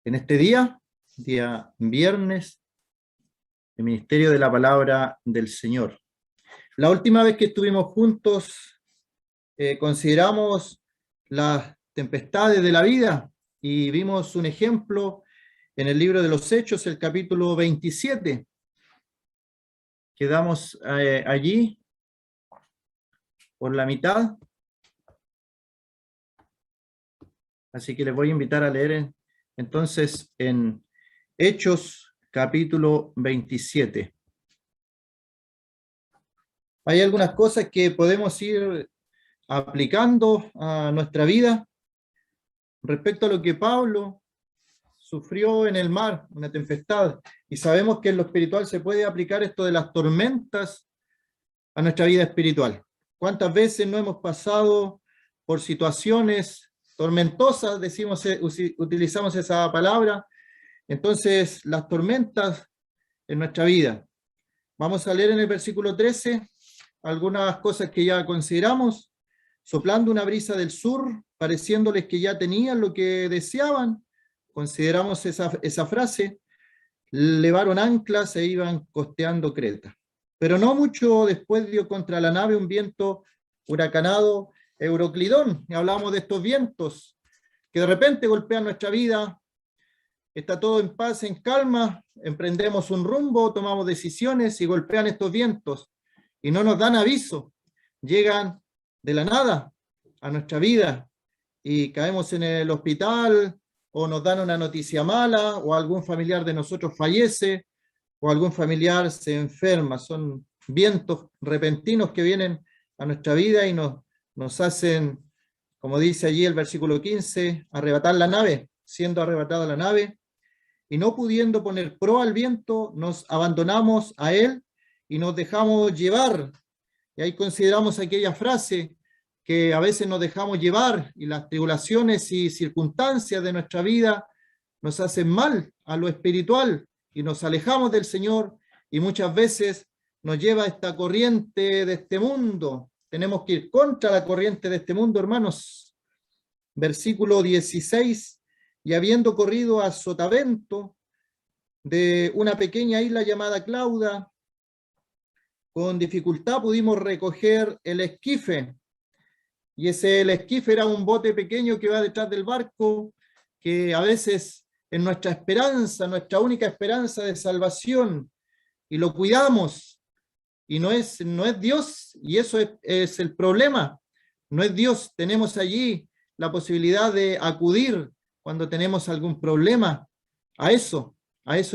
En este día viernes, el Ministerio de la Palabra del Señor. La última vez que estuvimos juntos, consideramos las tempestades de la vida y vimos un ejemplo en el libro de los Hechos, el capítulo 27. Quedamos allí por la mitad. Así que les voy a invitar a leer entonces en Hechos capítulo 27. Hay algunas cosas que podemos ir aplicando a nuestra vida respecto a lo que Pablo sufrió en el mar, una tempestad, y sabemos que en lo espiritual se puede aplicar esto de las tormentas a nuestra vida espiritual. ¿Cuántas veces no hemos pasado por situaciones tormentosas, utilizamos esa palabra? Entonces, las tormentas en nuestra vida. Vamos a leer en el versículo 13 algunas cosas que ya consideramos. Soplando una brisa del sur, pareciéndoles que ya tenían lo que deseaban. Consideramos esa frase. Levaron anclas e iban costeando Creta. Pero no mucho después dio contra la nave un viento huracanado Euroclidón. Y hablamos de estos vientos que de repente golpean nuestra vida. Está todo en paz, en calma, emprendemos un rumbo, tomamos decisiones y golpean estos vientos y no nos dan aviso. Llegan de la nada a nuestra vida y caemos en el hospital o nos dan una noticia mala o algún familiar de nosotros fallece o algún familiar se enferma. Son vientos repentinos que vienen a nuestra vida y nos hacen, como dice allí el versículo 15, arrebatar la nave, siendo arrebatada la nave, y no pudiendo poner proa al viento, nos abandonamos a él y nos dejamos llevar. Y ahí consideramos aquella frase que a veces nos dejamos llevar y las tribulaciones y circunstancias de nuestra vida nos hacen mal a lo espiritual y nos alejamos del Señor y muchas veces nos lleva esta corriente de este mundo. Tenemos que ir contra la corriente de este mundo, hermanos. Versículo 16. Y habiendo corrido a sotavento de una pequeña isla llamada Clauda, con dificultad pudimos recoger el esquife. Y el esquife era un bote pequeño que va detrás del barco, que a veces es nuestra esperanza, nuestra única esperanza de salvación, y lo cuidamos, y no es Dios, y eso es el problema. No es Dios, tenemos allí la posibilidad de acudir cuando tenemos algún problema a eso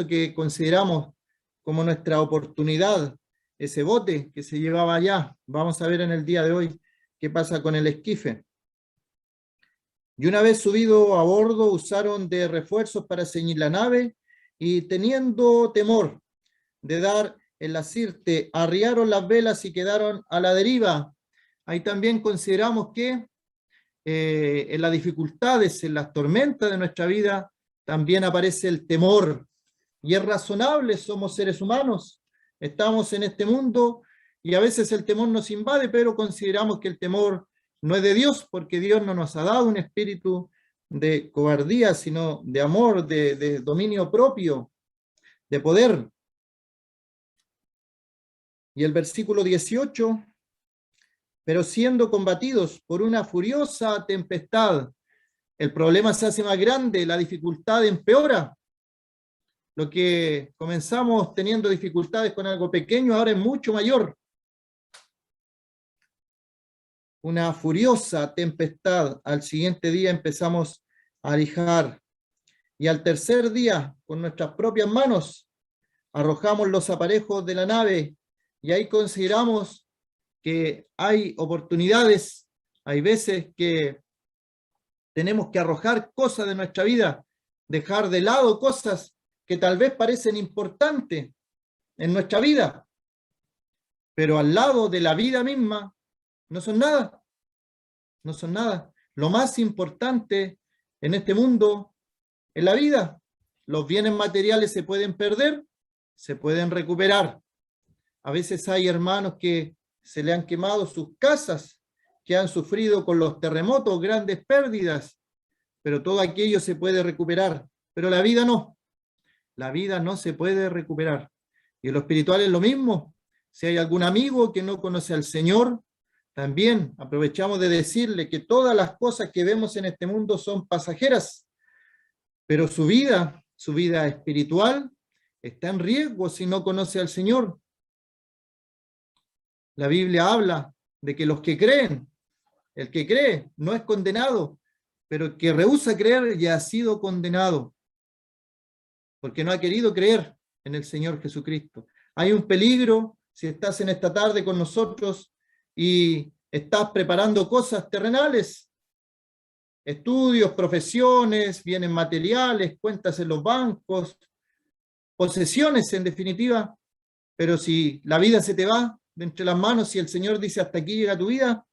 que consideramos como nuestra oportunidad, ese bote que se llevaba allá. Vamos a ver en el día de hoy qué pasa con el esquife. Y una vez subido a bordo, usaron de refuerzos para ceñir la nave y teniendo temor de dar en la sirte, arriaron las velas y quedaron a la deriva. Ahí también consideramos que en las dificultades, en las tormentas de nuestra vida, también aparece el temor. Y es razonable, somos seres humanos, estamos en este mundo y a veces el temor nos invade, pero consideramos que el temor no es de Dios, porque Dios no nos ha dado un espíritu de cobardía, sino de amor, de dominio propio, de poder. Y el versículo 18, pero siendo combatidos por una furiosa tempestad, el problema se hace más grande, la dificultad empeora. Lo que comenzamos teniendo dificultades con algo pequeño, ahora es mucho mayor. Una furiosa tempestad, al siguiente día empezamos a alijar. Y al tercer día, con nuestras propias manos, arrojamos los aparejos de la nave y ahí consideramos que hay oportunidades, hay veces que tenemos que arrojar cosas de nuestra vida, dejar de lado cosas que tal vez parecen importantes en nuestra vida, pero al lado de la vida misma no son nada, no son nada. Lo más importante en este mundo es la vida. Los bienes materiales se pueden perder, se pueden recuperar. A veces hay hermanos que se le han quemado sus casas, que han sufrido con los terremotos grandes pérdidas, pero todo aquello se puede recuperar. pero la vida no. La vida no se puede recuperar. Y en lo espiritual es lo mismo. Si hay algún amigo que no conoce al Señor, también aprovechamos de decirle que todas las cosas que vemos en este mundo son pasajeras, pero su vida espiritual, está en riesgo si no conoce al Señor. La Biblia habla de que los que creen, el que cree no es condenado, pero el que rehúsa creer ya ha sido condenado, porque no ha querido creer en el Señor Jesucristo. Hay un peligro si estás en esta tarde con nosotros y estás preparando cosas terrenales, estudios, profesiones, bienes materiales, cuentas en los bancos, posesiones en definitiva, pero si la vida se te va de entre las manos y el Señor dice hasta aquí llega tu vida,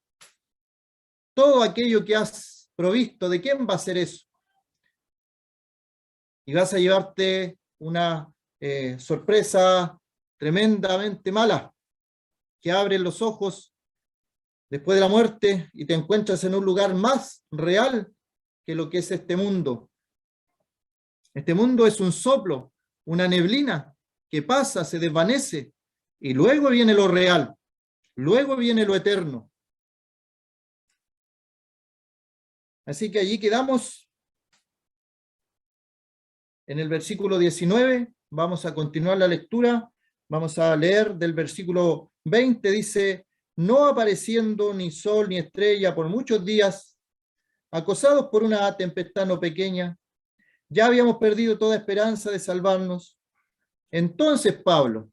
todo aquello que has provisto, ¿de quién va a ser eso? Y vas a llevarte una sorpresa tremendamente mala, que abre los ojos después de la muerte y te encuentras en un lugar más real que lo que es este mundo. Este mundo es un soplo, una neblina que pasa, se desvanece, y luego viene lo real, luego viene lo eterno. Así que allí quedamos en el versículo 19, vamos a continuar la lectura, vamos a leer del versículo 20, dice, no apareciendo ni sol ni estrella por muchos días, acosados por una tempestad no pequeña, ya habíamos perdido toda esperanza de salvarnos. Entonces Pablo,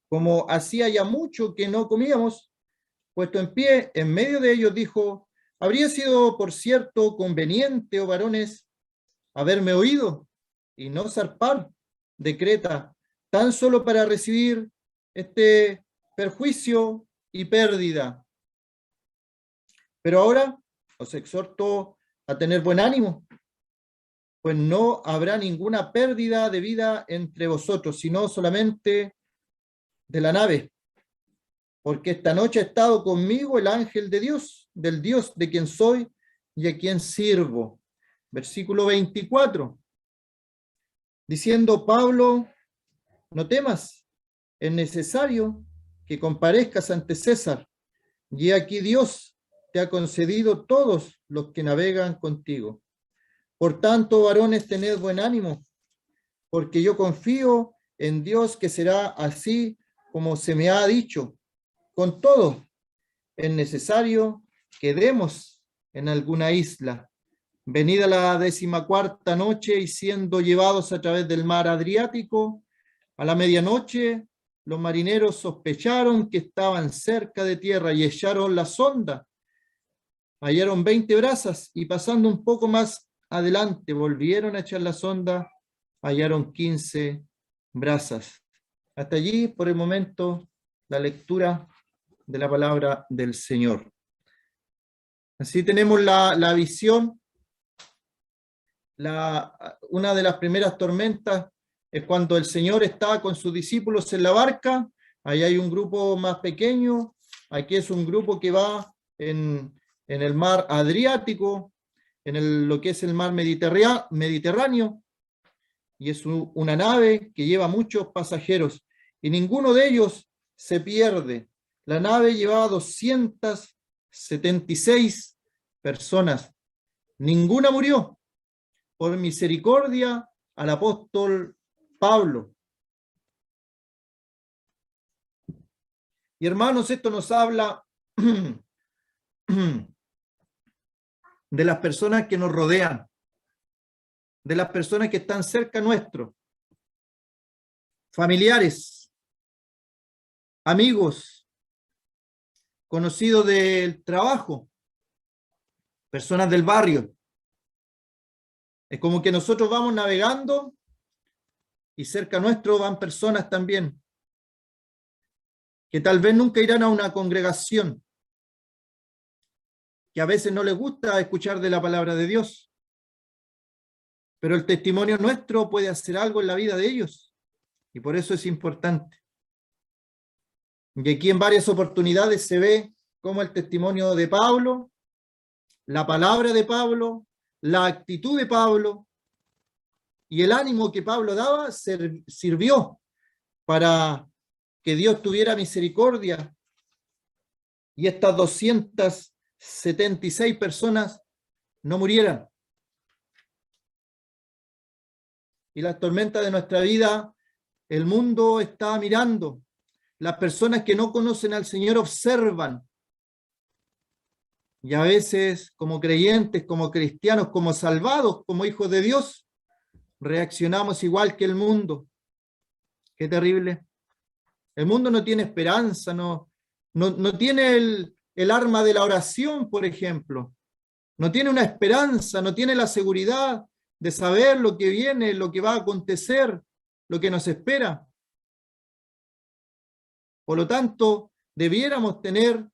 como hacía ya mucho que no comíamos, puesto en pie en medio de ellos, dijo, habría sido, por cierto, conveniente, oh varones, haberme oído y no zarpar de Creta, tan solo para recibir este perjuicio y pérdida. Pero ahora os exhorto a tener buen ánimo, pues no habrá ninguna pérdida de vida entre vosotros, sino solamente de la nave, porque esta noche ha estado conmigo el ángel de Dios, del Dios de quien soy y a quien sirvo. Versículo 24, diciendo Pablo, no temas, es necesario que comparezcas ante César, y aquí Dios te ha concedido todos los que navegan contigo. Por tanto, varones, tened buen ánimo, porque yo confío en Dios que será así como se me ha dicho. Con todo, es necesario que demos en alguna isla. Venida la 14ª noche y siendo llevados a través del mar Adriático, a la medianoche los marineros sospecharon que estaban cerca de tierra y echaron la sonda. Hallaron 20 brazas y pasando un poco más adelante volvieron a echar la sonda, hallaron 15 brazas. Hasta allí, por el momento, la lectura de la palabra del Señor. Así tenemos la visión. Una de las primeras tormentas es cuando el Señor está con sus discípulos en la barca. Ahí hay un grupo más pequeño, aquí es un grupo que va en el mar Adriático, lo que es el mar Mediterráneo, y es una nave que lleva muchos pasajeros, y ninguno de ellos se pierde. La nave llevaba 276 personas, ninguna murió, por misericordia al apóstol Pablo. Y hermanos, esto nos habla de las personas que nos rodean, de las personas que están cerca nuestro, familiares, amigos, conocidos del trabajo, personas del barrio. Es como que nosotros vamos navegando y cerca nuestro van personas también, que tal vez nunca irán a una congregación, que a veces no les gusta escuchar de la palabra de Dios, pero el testimonio nuestro puede hacer algo en la vida de ellos, y por eso es importante. Y aquí en varias oportunidades se ve cómo el testimonio de Pablo, la palabra de Pablo, la actitud de Pablo, Y el ánimo que Pablo daba sirvió para que Dios tuviera misericordia y estas 276 personas no murieran. Y las tormentas de nuestra vida, el mundo está mirando. Las personas que no conocen al Señor observan. Y a veces, como creyentes, como cristianos, como salvados, como hijos de Dios, reaccionamos igual que el mundo. Qué terrible. El mundo no tiene esperanza, no tiene el arma de la oración, por ejemplo. No tiene una esperanza, no tiene la seguridad de saber lo que viene, lo que va a acontecer, lo que nos espera. Por lo tanto, debiéramos tener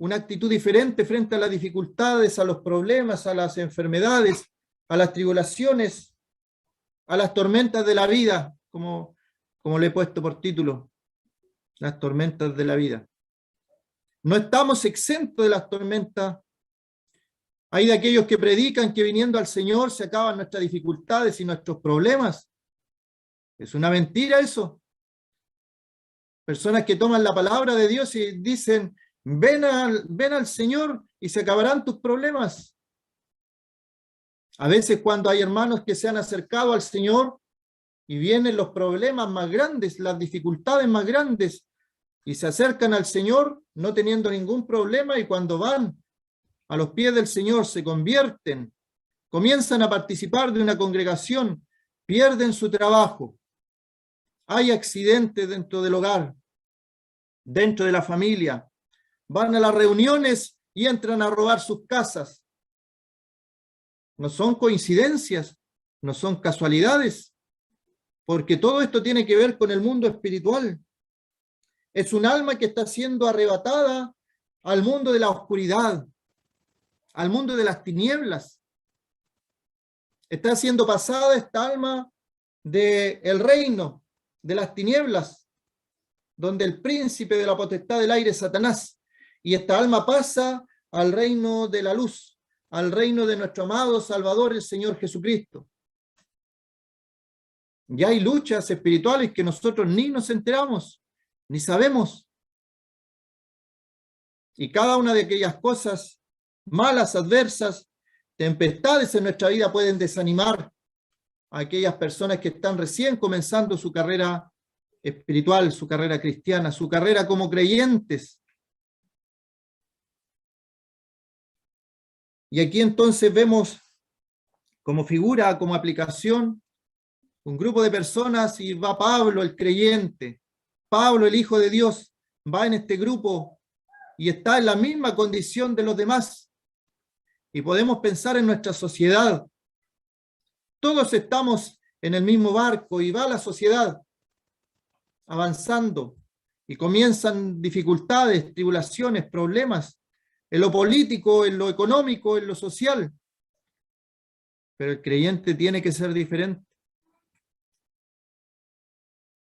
una actitud diferente frente a las dificultades, a los problemas, a las enfermedades, a las tribulaciones, a las tormentas de la vida, como le he puesto por título, las tormentas de la vida. No estamos exentos de las tormentas. Hay de aquellos que predican que viniendo al Señor se acaban nuestras dificultades y nuestros problemas. Es una mentira eso. Personas que toman la palabra de Dios y dicen, ven al Señor y se acabarán tus problemas. A veces cuando hay hermanos que se han acercado al Señor y vienen los problemas más grandes, las dificultades más grandes, y se acercan al Señor no teniendo ningún problema, y cuando van a los pies del Señor se convierten, comienzan a participar de una congregación, pierden su trabajo, hay accidentes dentro del hogar, dentro de la familia, van a las reuniones y entran a robar sus casas. No son coincidencias, no son casualidades, porque todo esto tiene que ver con el mundo espiritual. Es un alma que está siendo arrebatada al mundo de la oscuridad, al mundo de las tinieblas. Está siendo pasada esta alma del reino de las tinieblas, donde el príncipe de la potestad del aire es Satanás, y esta alma pasa al reino de la luz, al reino de nuestro amado Salvador, el Señor Jesucristo. Ya hay luchas espirituales que nosotros ni nos enteramos, ni sabemos. Y cada una de aquellas cosas malas, adversas, tempestades en nuestra vida pueden desanimar a aquellas personas que están recién comenzando su carrera espiritual, su carrera cristiana, su carrera como creyentes. Y aquí entonces vemos como figura, como aplicación, un grupo de personas, y va Pablo, el creyente, Pablo, el Hijo de Dios, va en este grupo y está en la misma condición de los demás. Y podemos pensar en nuestra sociedad. Todos estamos en el mismo barco y va la sociedad avanzando y comienzan dificultades, tribulaciones, problemas, en lo político, en lo económico, en lo social. Pero el creyente tiene que ser diferente.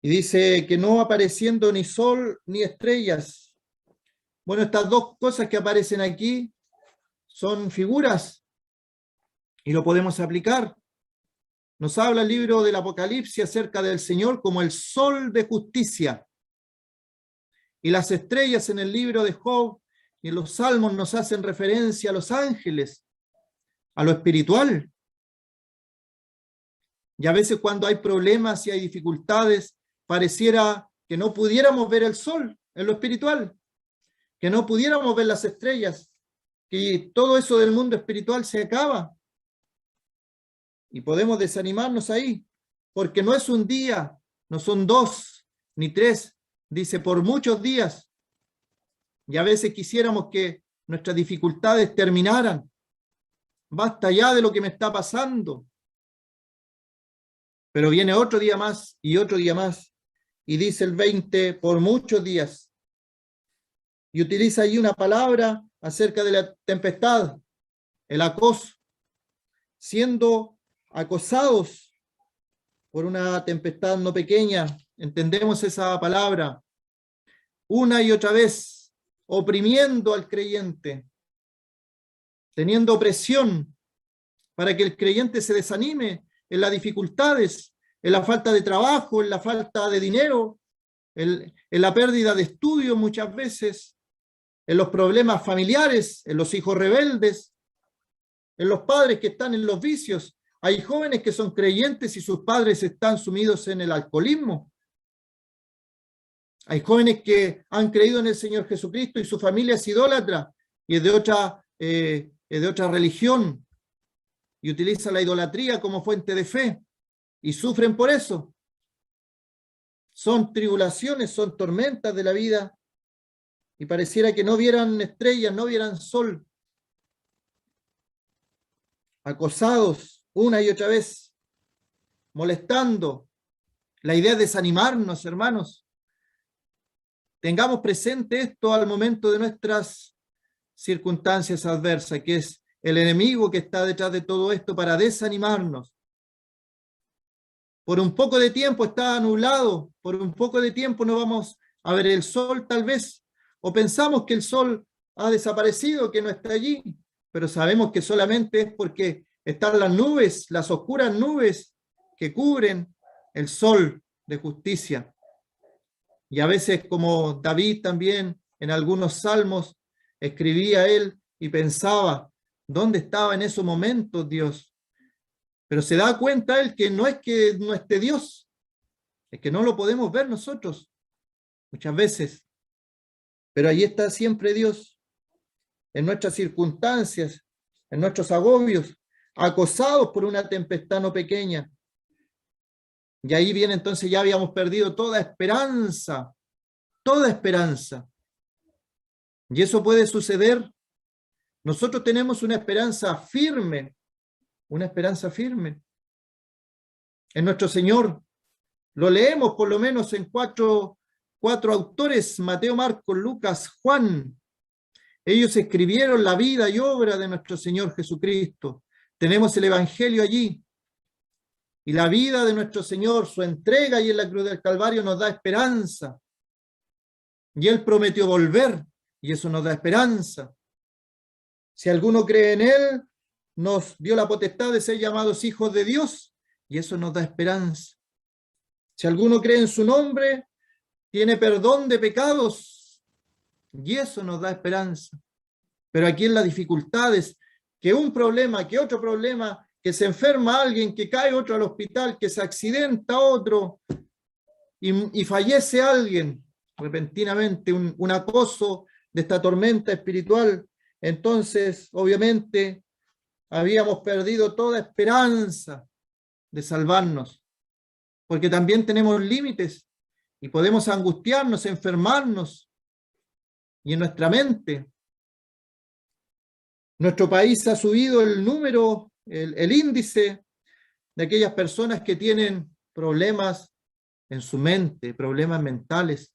Y dice que no apareciendo ni sol ni estrellas. Bueno, estas dos cosas que aparecen aquí son figuras y lo podemos aplicar. Nos habla el libro del Apocalipsis acerca del Señor como el sol de justicia. Y las estrellas en el libro de Job y en los Salmos nos hacen referencia a los ángeles, a lo espiritual. Y a veces cuando hay problemas y hay dificultades, pareciera que no pudiéramos ver el sol en lo espiritual, que no pudiéramos ver las estrellas, que todo eso del mundo espiritual se acaba. Y podemos desanimarnos ahí, porque no es un día, no son 2 ni 3, dice por muchos días. Y a veces quisiéramos que nuestras dificultades terminaran. Basta ya de lo que me está pasando. Pero viene otro día más y otro día más. Y dice el 20, por muchos días. Y utiliza ahí una palabra acerca de la tempestad, el acoso, siendo acosados por una tempestad no pequeña. Entendemos esa palabra. Una y otra vez, oprimiendo al creyente, teniendo opresión para que el creyente se desanime en las dificultades, en la falta de trabajo, en la falta de dinero, en la pérdida de estudio muchas veces, en los problemas familiares, en los hijos rebeldes, en los padres que están en los vicios. Hay jóvenes que son creyentes y sus padres están sumidos en el alcoholismo. Hay jóvenes que han creído en el Señor Jesucristo y su familia es idólatra y es de otra religión y utiliza la idolatría como fuente de fe y sufren por eso. Son tribulaciones, son tormentas de la vida y pareciera que no vieran estrellas, no vieran sol. Acosados una y otra vez, molestando. La idea es desanimarnos, hermanos. Tengamos presente esto al momento de nuestras circunstancias adversas, que es el enemigo que está detrás de todo esto para desanimarnos. Por un poco de tiempo está nublado, por un poco de tiempo no vamos a ver el sol tal vez, o pensamos que el sol ha desaparecido, que no está allí, pero sabemos que solamente es porque están las nubes, las oscuras nubes que cubren el sol de justicia. Y a veces, como David también en algunos salmos escribía él y pensaba, ¿dónde estaba en esos momentos Dios? Pero se da cuenta él que no es que no esté Dios, es que no lo podemos ver nosotros muchas veces. Pero ahí está siempre Dios, en nuestras circunstancias, en nuestros agobios, acosados por una tempestad no pequeña. Y ahí viene entonces, ya habíamos perdido toda esperanza, toda esperanza. Y eso puede suceder. Nosotros tenemos una esperanza firme en nuestro Señor. Lo leemos por lo menos en cuatro autores, Mateo, Marcos, Lucas, Juan. Ellos escribieron la vida y obra de nuestro Señor Jesucristo. Tenemos el Evangelio allí. Y la vida de nuestro Señor, su entrega ahí en la cruz del Calvario nos da esperanza. Y Él prometió volver, y eso nos da esperanza. Si alguno cree en Él, nos dio la potestad de ser llamados hijos de Dios, y eso nos da esperanza. Si alguno cree en su nombre, tiene perdón de pecados, y eso nos da esperanza. Pero aquí en las dificultades, que un problema, que otro problema, que se enferma alguien, que cae otro al hospital, que se accidenta otro y fallece alguien repentinamente, un acoso de esta tormenta espiritual, entonces obviamente habíamos perdido toda esperanza de salvarnos, porque también tenemos límites y podemos angustiarnos, enfermarnos, y en nuestra mente. Nuestro país ha subido el número, el índice de aquellas personas que tienen problemas en su mente, problemas mentales,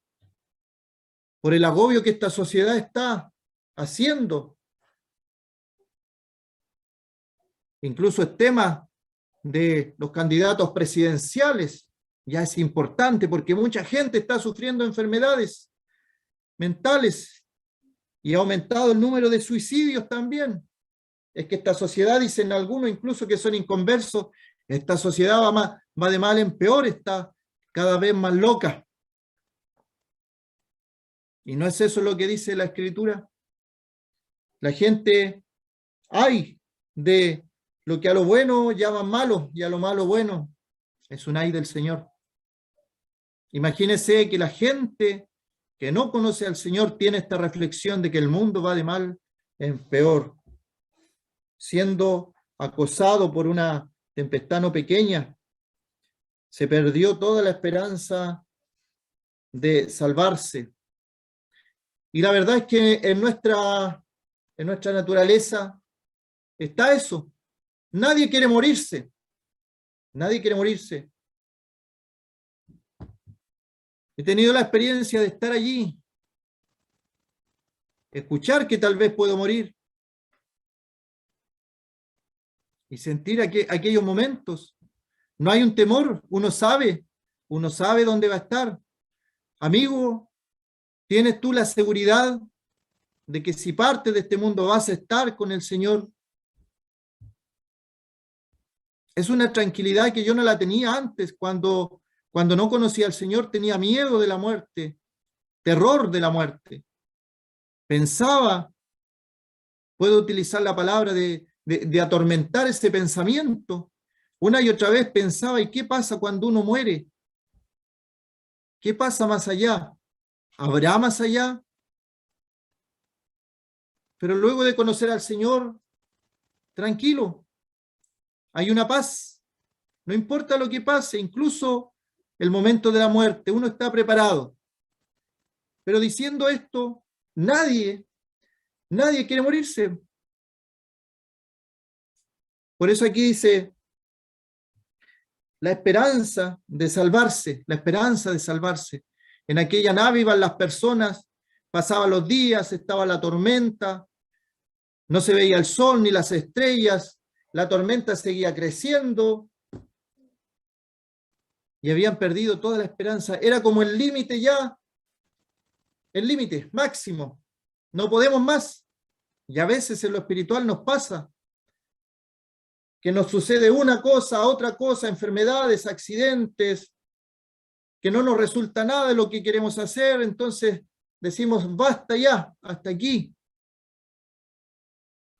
por el agobio que esta sociedad está haciendo. Incluso el tema de los candidatos presidenciales ya es importante porque mucha gente está sufriendo enfermedades mentales y ha aumentado el número de suicidios también. Es que esta sociedad, dicen algunos incluso que son inconversos, esta sociedad va de mal en peor, está cada vez más loca. ¿Y no es eso lo que dice la Escritura? La gente ay de lo que a lo bueno llaman malo y a lo malo bueno. Es un ay del Señor. Imagínese que la gente que no conoce al Señor tiene esta reflexión de que el mundo va de mal en peor, siendo acosado por una tempestad no pequeña. Se perdió toda la esperanza de salvarse. Y la verdad es que en nuestra naturaleza está eso. Nadie quiere morirse. Nadie quiere morirse. He tenido la experiencia de estar allí, escuchar que tal vez puedo morir y sentir aquellos momentos. No hay un temor, uno sabe dónde va a estar. Amigo, ¿tienes tú la seguridad de que si partes de este mundo vas a estar con el Señor? Es una tranquilidad que yo no la tenía antes. Cuando no conocía al Señor, tenía miedo de la muerte, terror de la muerte. Pensaba, puedo utilizar la palabra de atormentar ese pensamiento. Una y otra vez pensaba, ¿y qué pasa cuando uno muere? ¿Qué pasa más allá? ¿Habrá más allá? Pero luego de conocer al Señor, tranquilo, hay una paz. No importa lo que pase, incluso el momento de la muerte, uno está preparado. Pero diciendo esto, nadie quiere morirse. Por eso aquí dice la esperanza de salvarse, la esperanza de salvarse. En aquella nave iban las personas, pasaban los días, estaba la tormenta, no se veía el sol ni las estrellas, la tormenta seguía creciendo y habían perdido toda la esperanza. Era como el límite ya, el límite máximo. No podemos más. Y a veces en lo espiritual nos pasa que nos sucede una cosa, otra cosa, enfermedades, accidentes, que no nos resulta nada de lo que queremos hacer, entonces decimos, basta ya, hasta aquí.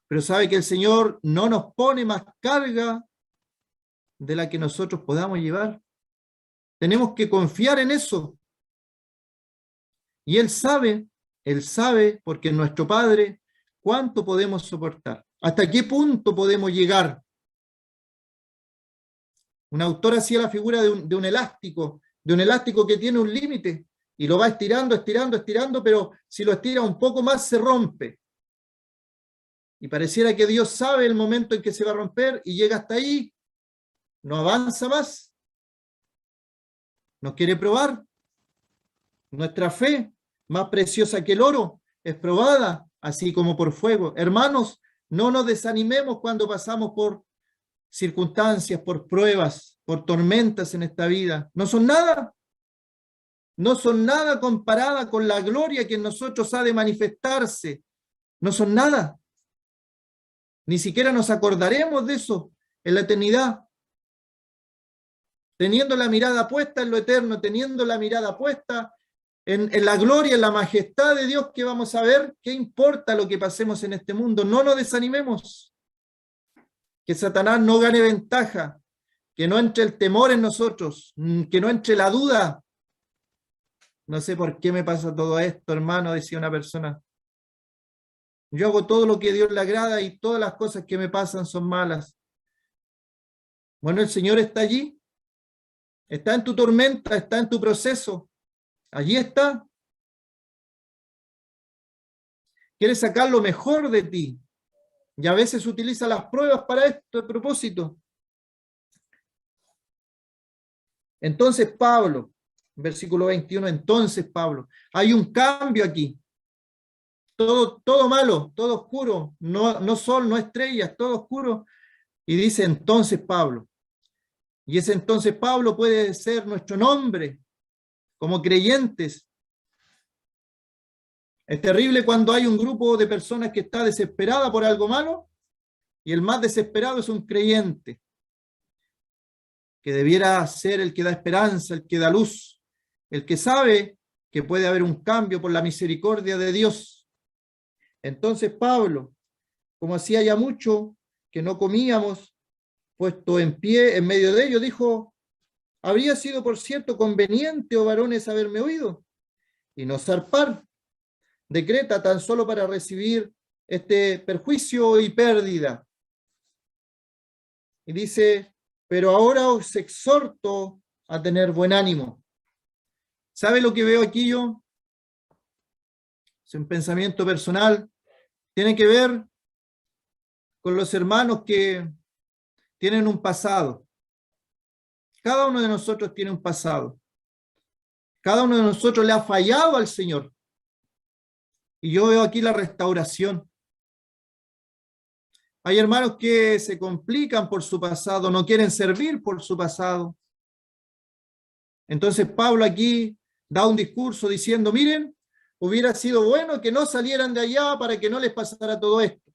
Pero sabe que el Señor no nos pone más carga de la que nosotros podamos llevar. Tenemos que confiar en eso. Y Él sabe, porque es nuestro Padre, cuánto podemos soportar, hasta qué punto podemos llegar. Un autor hacía la figura de un elástico que tiene un límite y lo va estirando, estirando, estirando, pero si lo estira un poco más se rompe. Y pareciera que Dios sabe el momento en que se va a romper y llega hasta ahí, no avanza más. Nos quiere probar. Nuestra fe, más preciosa que el oro, es probada, así como por fuego. Hermanos, no nos desanimemos cuando pasamos por circunstancias, por pruebas, por tormentas en esta vida. No son nada. No son nada comparada con la gloria que en nosotros ha de manifestarse. No son nada. Ni siquiera nos acordaremos de eso en la eternidad. Teniendo la mirada puesta en lo eterno, teniendo la mirada puesta en la gloria, en la majestad de Dios que vamos a ver, ¿qué importa lo que pasemos en este mundo? No nos desanimemos. Que Satanás no gane ventaja, que no entre el temor en nosotros, que no entre la duda. No sé por qué me pasa todo esto, hermano, decía una persona. Yo hago todo lo que a Dios le agrada y todas las cosas que me pasan son malas. Bueno, el Señor está allí, está en tu tormenta, está en tu proceso, allí está. Quiere sacar lo mejor de ti y a veces utiliza las pruebas para esto, a propósito. Entonces Pablo, versículo 21, entonces Pablo, hay un cambio aquí. Todo malo, todo oscuro, no sol, no estrellas, todo oscuro. Y dice entonces Pablo. Y ese entonces Pablo puede ser nuestro nombre como creyentes. Es terrible cuando hay un grupo de personas que está desesperada por algo malo y el más desesperado es un creyente, que debiera ser el que da esperanza, el que da luz, el que sabe que puede haber un cambio por la misericordia de Dios. Entonces Pablo, como hacía ya mucho que no comíamos, puesto en pie en medio de ellos, dijo, habría sido por cierto conveniente, oh varones, haberme oído y no zarpar de Creta tan solo para recibir este perjuicio y pérdida. Y dice, pero ahora os exhorto a tener buen ánimo. ¿Sabe lo que veo aquí yo? Es un pensamiento personal. Tiene que ver con los hermanos que tienen un pasado. Cada uno de nosotros tiene un pasado. Cada uno de nosotros le ha fallado al Señor. Y yo veo aquí la restauración. Hay hermanos que se complican por su pasado, no quieren servir por su pasado. Entonces Pablo aquí da un discurso diciendo, miren, hubiera sido bueno que no salieran de allá para que no les pasara todo esto.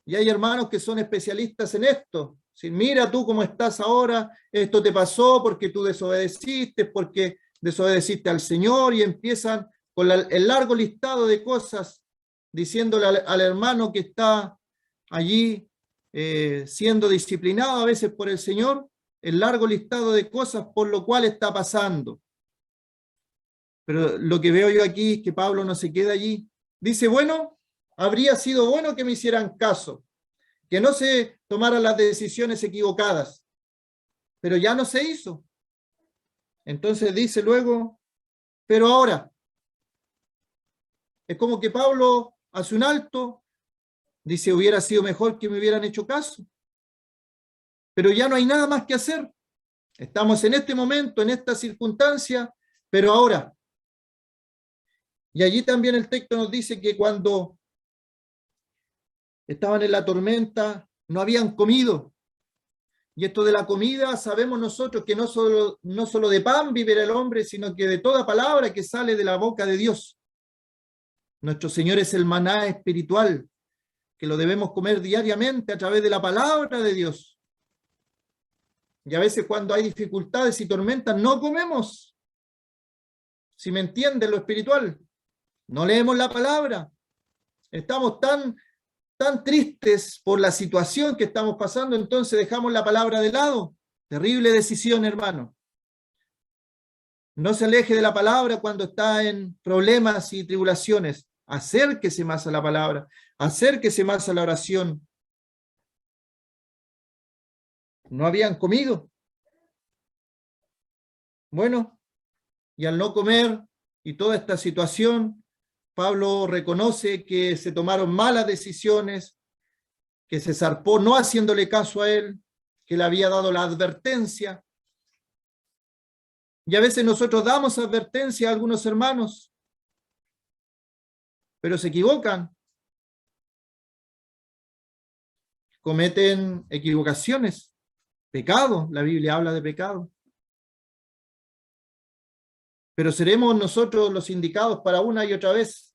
Y hay hermanos que son especialistas en esto, Si mira tú cómo estás ahora, esto te pasó porque tú desobedeciste, porque desobedeciste al Señor, y empiezan con el largo listado de cosas, diciéndole al hermano que está allí siendo disciplinado a veces por el Señor, el largo listado de cosas por lo cual está pasando. Pero lo que veo yo aquí es que Pablo no se queda allí. Dice, bueno, habría sido bueno que me hicieran caso, que no se tomaran las decisiones equivocadas, pero ya no se hizo. Entonces dice luego, pero ahora, es como que Pablo hace un alto, dice, hubiera sido mejor que me hubieran hecho caso, pero ya no hay nada más que hacer. Estamos en este momento, en esta circunstancia, pero ahora. Y allí también el texto nos dice que cuando estaban en la tormenta, no habían comido. Y esto de la comida, sabemos nosotros que no solo de pan vivirá el hombre, sino que de toda palabra que sale de la boca de Dios. Nuestro Señor es el maná espiritual, que lo debemos comer diariamente a través de la palabra de Dios. Y a veces cuando hay dificultades y tormentas, no comemos. Si me entienden lo espiritual, no leemos la palabra. Estamos tan tristes por la situación que estamos pasando, entonces dejamos la palabra de lado. Terrible decisión, hermano. No se aleje de la palabra cuando está en problemas y tribulaciones. Acérquese más a la palabra, acérquese más a la oración. No habían comido. Bueno, y al no comer y toda esta situación, Pablo reconoce que se tomaron malas decisiones, que se zarpó no haciéndole caso a él, que le había dado la advertencia. Y a veces nosotros damos advertencia a algunos hermanos, pero se equivocan, cometen equivocaciones, pecado, la Biblia habla de pecado. Pero seremos nosotros los indicados para una y otra vez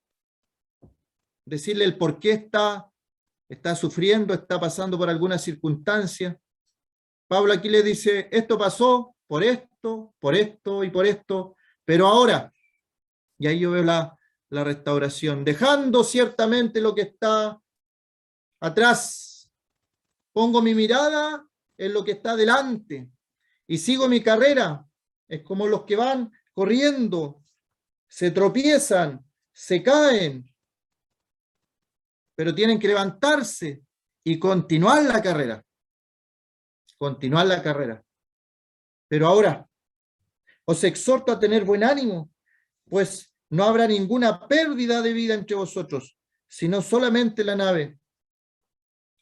decirle el por qué está sufriendo, está pasando por alguna circunstancia. Pablo aquí le dice, esto pasó por esto y por esto, pero ahora, y ahí yo veo la restauración, dejando ciertamente lo que está atrás, pongo mi mirada en lo que está delante y sigo mi carrera. Es como los que van corriendo, se tropiezan, se caen, pero tienen que levantarse y continuar la carrera. Continuar la carrera. Pero ahora, os exhorto a tener buen ánimo, pues no habrá ninguna pérdida de vida entre vosotros, sino solamente la nave.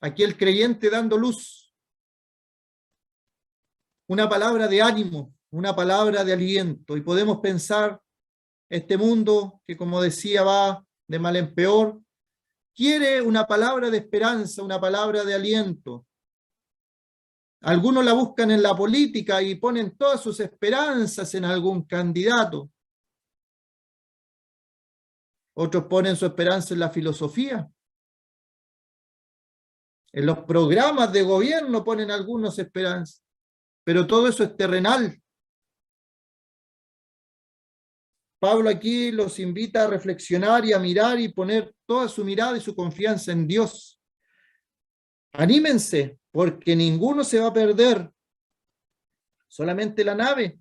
Aquí el creyente dando luz. Una palabra de ánimo, una palabra de aliento. Y podemos pensar, este mundo que, como decía, va de mal en peor, quiere una palabra de esperanza, una palabra de aliento. Algunos la buscan en la política y ponen todas sus esperanzas en algún candidato. Otros ponen su esperanza en la filosofía. En los programas de gobierno ponen algunos esperanzas. Pero todo eso es terrenal. Pablo aquí los invita a reflexionar y a mirar y poner toda su mirada y su confianza en Dios. Anímense, porque ninguno se va a perder, solamente la nave.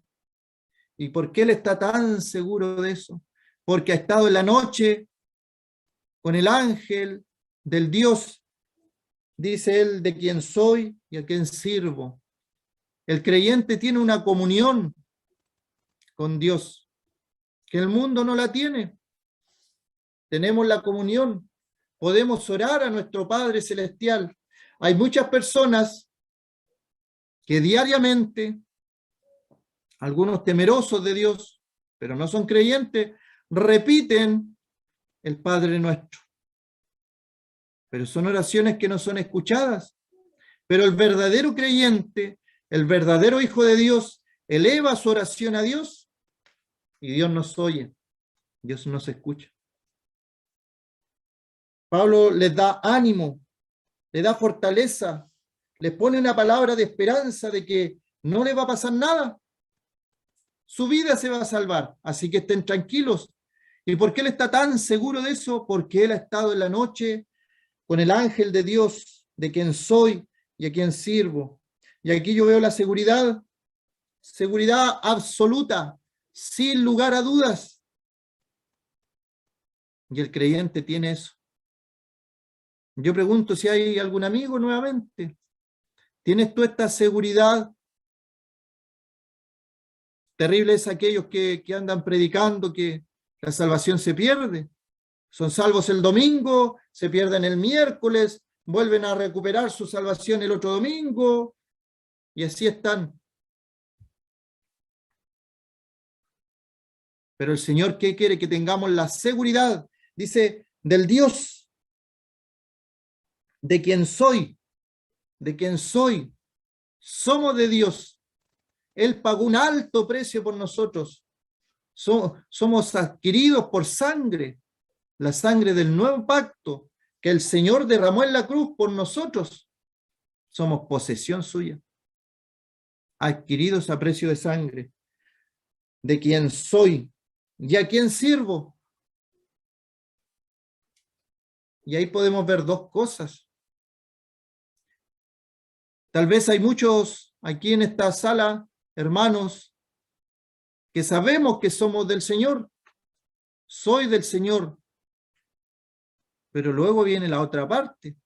¿Y por qué él está tan seguro de eso? Porque ha estado en la noche con el ángel del Dios, dice él, de quien soy y a quien sirvo. El creyente tiene una comunión con Dios, que el mundo no la tiene. Tenemos la comunión, podemos orar a nuestro Padre Celestial. Hay muchas personas que diariamente, algunos temerosos de Dios, pero no son creyentes, repiten el Padre Nuestro. Pero son oraciones que no son escuchadas. Pero el verdadero creyente, el verdadero Hijo de Dios, eleva su oración a Dios y Dios nos oye, Dios nos escucha. Pablo les da ánimo, le da fortaleza, les pone una palabra de esperanza de que no les va a pasar nada. Su vida se va a salvar, así que estén tranquilos. ¿Y por qué él está tan seguro de eso? Porque él ha estado en la noche con el ángel de Dios, de quien soy y a quien sirvo. Y aquí yo veo la seguridad, seguridad absoluta, sin lugar a dudas. Y el creyente tiene eso. Yo pregunto si hay algún amigo nuevamente. ¿Tienes tú esta seguridad? Terrible es aquellos que andan predicando que la salvación se pierde. Son salvos el domingo, se pierden el miércoles, vuelven a recuperar su salvación el otro domingo, y así están. Pero el Señor, ¿qué quiere? Que tengamos la seguridad, dice, del Dios, de quien soy, somos de Dios. Él pagó un alto precio por nosotros. Somos adquiridos por sangre, la sangre del nuevo pacto que el Señor derramó en la cruz por nosotros. Somos posesión suya, adquiridos a precio de sangre, de quien soy y a quien sirvo. Y ahí podemos ver dos cosas. Tal vez hay muchos aquí en esta sala, hermanos, que sabemos que somos del Señor, soy del Señor, pero luego viene la otra parte.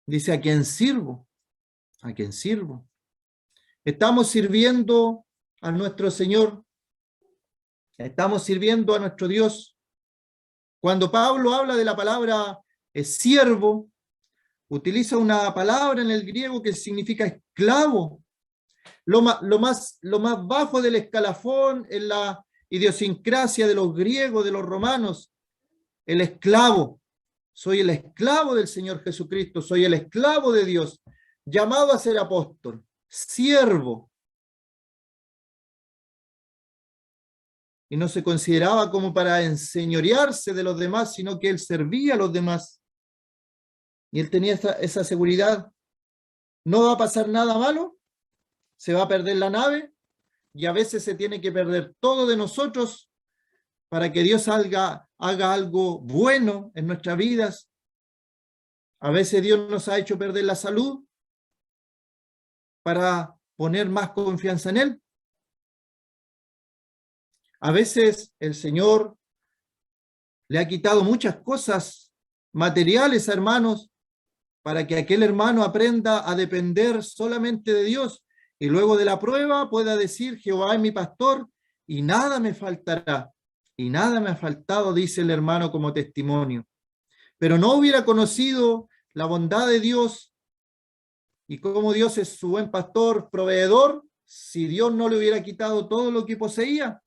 Dice, ¿a quién sirvo? ¿A quién sirvo? Estamos sirviendo a nuestro Señor, estamos sirviendo a nuestro Dios. Cuando Pablo habla de la palabra siervo, utiliza una palabra en el griego que significa esclavo, lo más bajo del escalafón en la idiosincrasia de los griegos, de los romanos, el esclavo. Soy el esclavo del Señor Jesucristo, soy el esclavo de Dios, llamado a ser apóstol, siervo. Y no se consideraba como para enseñorearse de los demás, sino que él servía a los demás. Y él tenía esa seguridad. No va a pasar nada malo, se va a perder la nave, y a veces se tiene que perder todo de nosotros para que Dios haga algo bueno en nuestras vidas. A veces Dios nos ha hecho perder la salud para poner más confianza en Él. A veces el Señor le ha quitado muchas cosas materiales a hermanos para que aquel hermano aprenda a depender solamente de Dios y luego de la prueba pueda decir, Jehová es mi pastor y nada me faltará. Y nada me ha faltado, dice el hermano como testimonio. Pero no hubiera conocido la bondad de Dios y cómo Dios es su buen pastor, proveedor, si Dios no le hubiera quitado todo lo que poseía.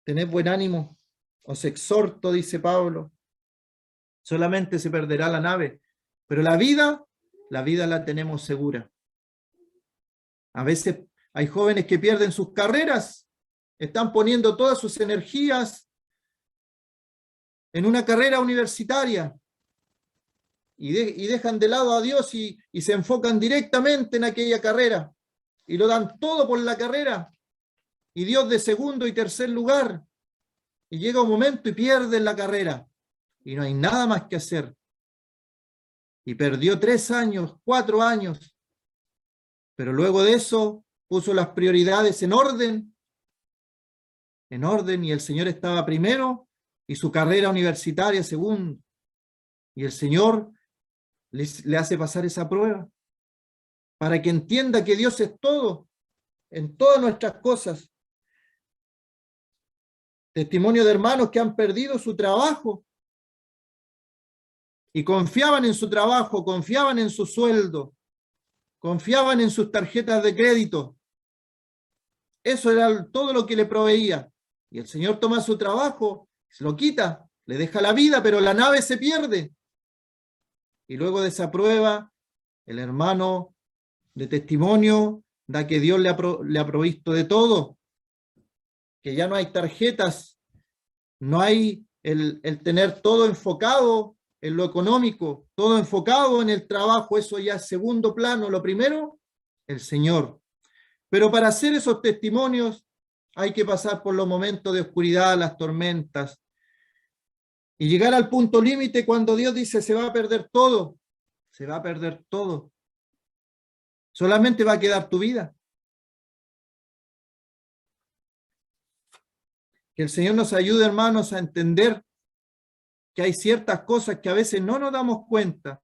Tened buen ánimo, os exhorto, dice Pablo. Solamente se perderá la nave, pero la vida la tenemos segura. A veces hay jóvenes que pierden sus carreras, están poniendo todas sus energías en una carrera universitaria y dejan de lado a Dios y se enfocan directamente en aquella carrera y lo dan todo por la carrera y Dios de segundo y tercer lugar, y llega un momento y pierden la carrera y no hay nada más que hacer y perdió 3 años, 4 años, pero luego de eso puso las prioridades en orden, y el Señor estaba primero y su carrera universitaria segundo, y el Señor le hace pasar esa prueba para que entienda que Dios es todo en todas nuestras cosas. Testimonio de hermanos que han perdido su trabajo y confiaban en su trabajo, confiaban en su sueldo, confiaban en sus tarjetas de crédito. Eso era todo lo que le proveía. Y el Señor toma su trabajo, se lo quita, le deja la vida, pero la nave se pierde. Y luego de esa prueba, el hermano de testimonio da que Dios le ha provisto de todo, que ya no hay tarjetas, no hay el tener todo enfocado en lo económico, todo enfocado en el trabajo, eso ya es segundo plano. Lo primero, el Señor. Pero para hacer esos testimonios hay que pasar por los momentos de oscuridad, las tormentas, y llegar al punto límite cuando Dios dice se va a perder todo, se va a perder todo. Solamente va a quedar tu vida. Que el Señor nos ayude, hermanos, a entender que hay ciertas cosas que a veces no nos damos cuenta,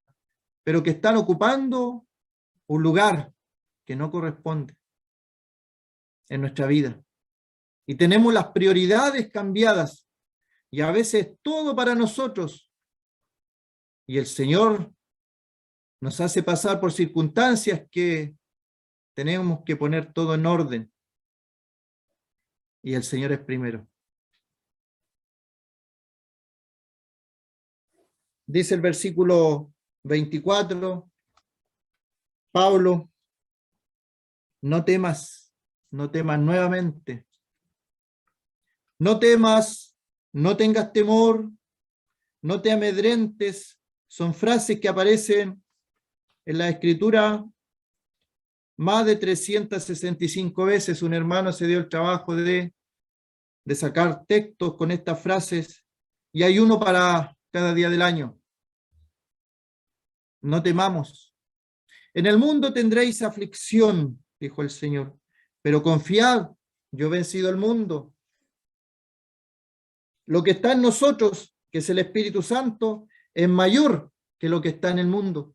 pero que están ocupando un lugar que no corresponde en nuestra vida. Y tenemos las prioridades cambiadas, y a veces todo para nosotros. Y el Señor nos hace pasar por circunstancias que tenemos que poner todo en orden. Y el Señor es primero. Dice el versículo 24, Pablo, no temas nuevamente. No temas, no tengas temor, no te amedrentes. Son frases que aparecen en la Escritura más de 365 veces. Un hermano se dio el trabajo de sacar textos con estas frases, y hay uno para cada día del año. No temamos. En el mundo tendréis aflicción, dijo el Señor, pero confiad, yo he vencido el mundo. Lo que está en nosotros, que es el Espíritu Santo, es mayor que lo que está en el mundo.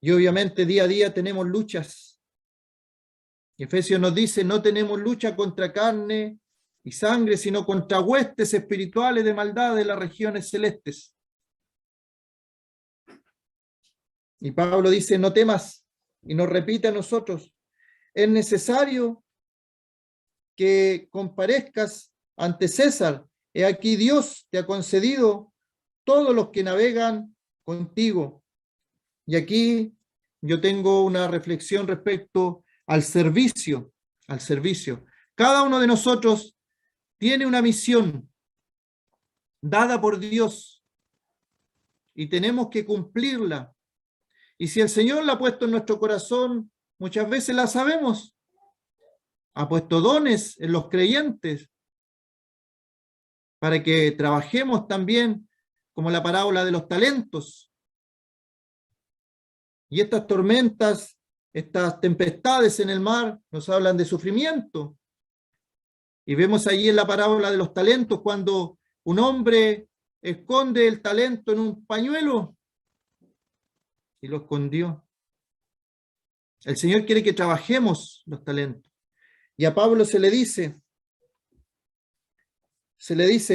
Y obviamente día a día tenemos luchas. Efesios nos dice, no tenemos lucha contra carne y sangre, sino contra huestes espirituales de maldad de las regiones celestes. Y Pablo dice, no temas, y nos repite a nosotros, es necesario que comparezcas ante César. He aquí Dios te ha concedido todos los que navegan contigo. Y aquí yo tengo una reflexión respecto al servicio, al servicio. Cada uno de nosotros tiene una misión dada por Dios y tenemos que cumplirla. Y si el Señor la ha puesto en nuestro corazón, muchas veces la sabemos. Ha puesto dones en los creyentes para que trabajemos también, como la parábola de los talentos. Y estas tormentas, estas tempestades en el mar nos hablan de sufrimiento. Y vemos allí en la parábola de los talentos cuando un hombre esconde el talento en un pañuelo y lo escondió. El Señor quiere que trabajemos los talentos. Y a Pablo se le dice,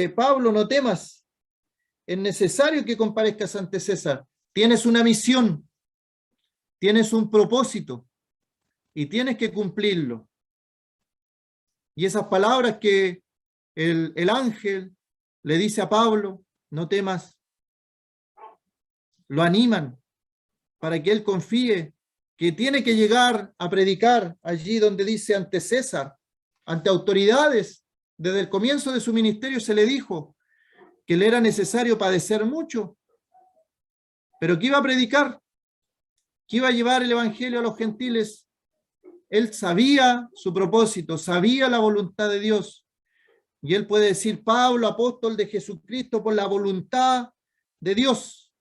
Pablo, no temas, es necesario que comparezcas ante César. Tienes una misión, tienes un propósito y tienes que cumplirlo. Y esas palabras que el ángel le dice a Pablo, no temas, lo animan para que él confíe que tiene que llegar a predicar allí donde dice ante César, ante autoridades. Desde el comienzo de su ministerio se le dijo que le era necesario padecer mucho, pero que iba a predicar, que iba a llevar el evangelio a los gentiles. Él sabía su propósito, sabía la voluntad de Dios. Y él puede decir, Pablo, apóstol de Jesucristo por la voluntad de Dios.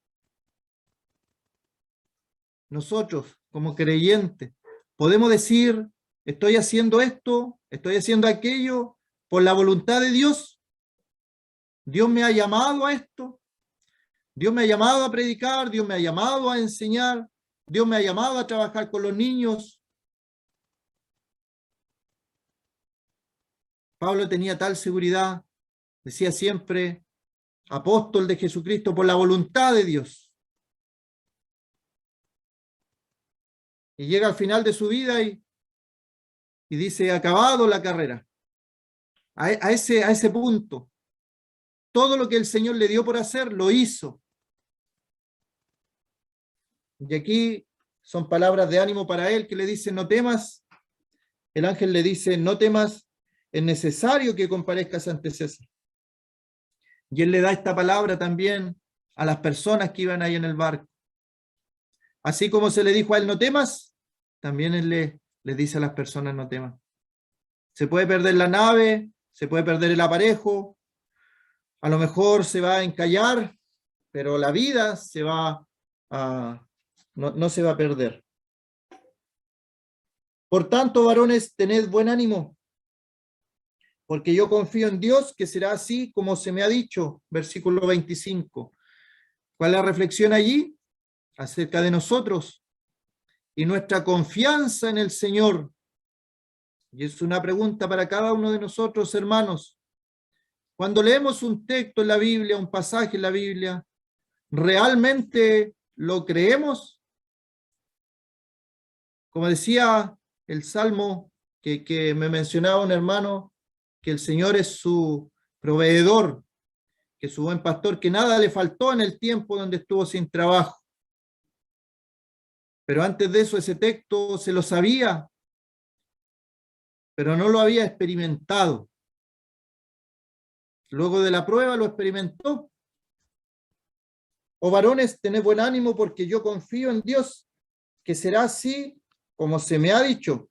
Nosotros, como creyentes, podemos decir, estoy haciendo esto, estoy haciendo aquello por la voluntad de Dios. Dios me ha llamado a esto. Dios me ha llamado a predicar, Dios me ha llamado a enseñar, Dios me ha llamado a trabajar con los niños. Pablo tenía tal seguridad, decía siempre, apóstol de Jesucristo por la voluntad de Dios. Y llega al final de su vida y dice, acabado la carrera. A ese punto, todo lo que el Señor le dio por hacer, lo hizo. Y aquí son palabras de ánimo para él, que le dicen, no temas. El ángel le dice, no temas, es necesario que comparezcas ante César. Y él le da esta palabra también a las personas que iban ahí en el barco. Así como se le dijo a él, no temas, también él les dice a las personas, no teman. Se puede perder la nave, se puede perder el aparejo, a lo mejor se va a encallar, pero la vida no se va a perder. Por tanto, varones, tened buen ánimo, porque yo confío en Dios que será así como se me ha dicho. Versículo 25. ¿Cuál es la reflexión allí? Acerca de nosotros y nuestra confianza en el Señor. Y es una pregunta para cada uno de nosotros, hermanos. Cuando leemos un texto en la Biblia, un pasaje en la Biblia, ¿realmente lo creemos? Como decía el Salmo que me mencionaba un hermano, que el Señor es su proveedor, que es su buen pastor, que nada le faltó en el tiempo donde estuvo sin trabajo. Pero antes de eso, ese texto se lo sabía, pero no lo había experimentado. Luego de la prueba lo experimentó. Oh varones, tened buen ánimo porque yo confío en Dios, que será así como se me ha dicho.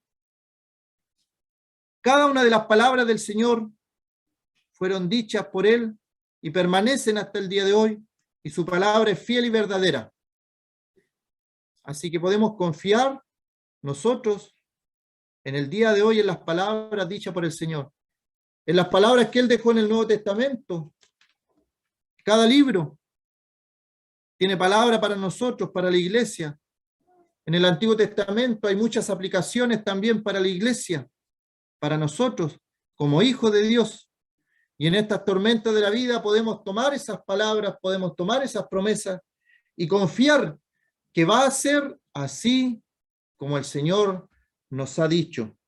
Cada una de las palabras del Señor fueron dichas por Él y permanecen hasta el día de hoy, y su palabra es fiel y verdadera. Así que podemos confiar nosotros en el día de hoy en las palabras dichas por el Señor, en las palabras que Él dejó en el Nuevo Testamento. Cada libro tiene palabra para nosotros, para la iglesia. En el Antiguo Testamento hay muchas aplicaciones también para la iglesia, para nosotros, como hijos de Dios. Y en estas tormentas de la vida podemos tomar esas palabras, podemos tomar esas promesas y confiar que va a ser así como el Señor nos ha dicho.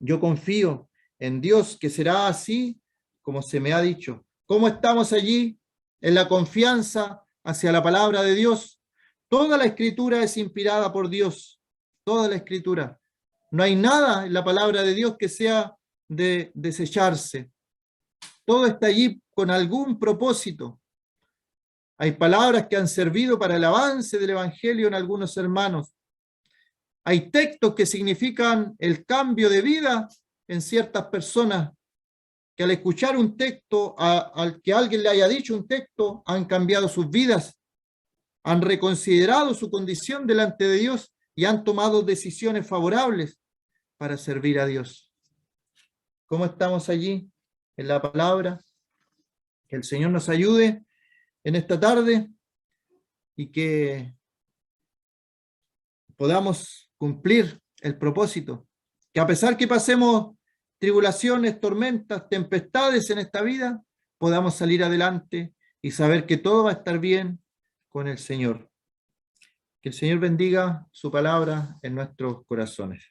Yo confío en Dios que será así como se me ha dicho. ¿Cómo estamos allí en la confianza hacia la palabra de Dios? Toda la escritura es inspirada por Dios, toda la escritura. No hay nada en la palabra de Dios que sea de desecharse. Todo está allí con algún propósito. Hay palabras que han servido para el avance del Evangelio en algunos hermanos. Hay textos que significan el cambio de vida en ciertas personas, que al escuchar un texto, al que alguien le haya dicho un texto, han cambiado sus vidas, han reconsiderado su condición delante de Dios y han tomado decisiones favorables para servir a Dios. ¿Cómo estamos allí en la palabra? Que el Señor nos ayude en esta tarde y que podamos cumplir el propósito. Que a pesar que pasemos tribulaciones, tormentas, tempestades en esta vida, podamos salir adelante y saber que todo va a estar bien con el Señor. Que el Señor bendiga su palabra en nuestros corazones.